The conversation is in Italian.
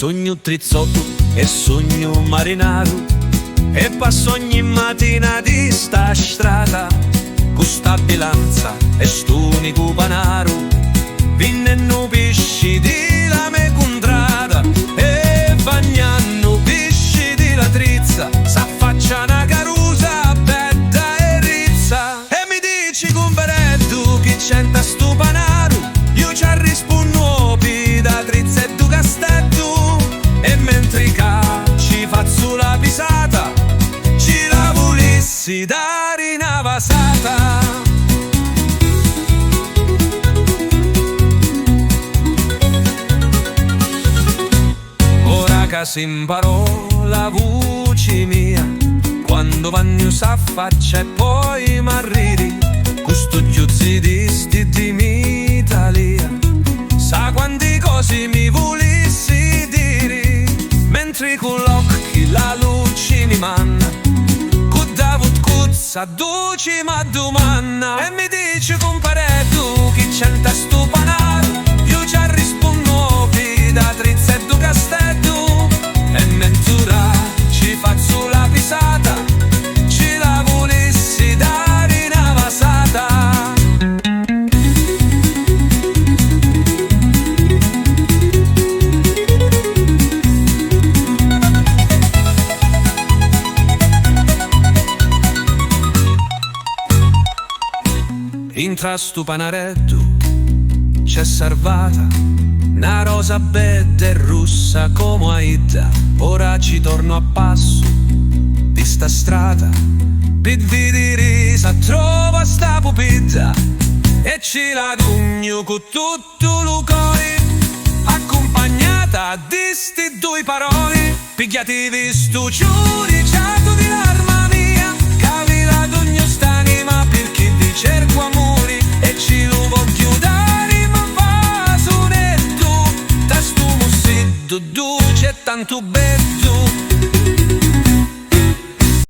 sogno trizzotto e sogno marinaru, e passo ogni mattina di sta strada con sta bilanza e st'unico panaru. Vinnenno pesci di la me contrada e bagnanno pesci di la trizza, s'affaccia una carusa bella e rizza. E mi dici comparetto chi c'entra sto panaru, io ci rispondo da trizza e du castello. E mentre ci faccio la pisata, ci la volissi dare una vasata. Ora si imparò la voce mia, quando vanno s'affaccia e poi m'arridi, questo chiuzzi di sti di Italia. Sa quanti cose mi volissi dire, mentre con l'occhi la luce mi manna, con David Cuzza dolce ma domanda. E mi dice compare tu chi c'entra sto panaro, io ci rispondo da trizza e du castello. E mentre ci faccio la pisata, ci la volessi dare una vasata. Intra stu panaretto c'è salvata una rosa bella e russa come Aida. Ora ci torno a passo di sta strada per vedere se trova sta pupetta, e ci la cugno con tutto il cuore, accompagnata di sti due parole. Pigliati visto giudicato di l'arma mia, cavi la cugno st'anima perché vi cerco amori, e ci lo voglio dare ma va sonetto, da sto mussetto dolce e tanto bello.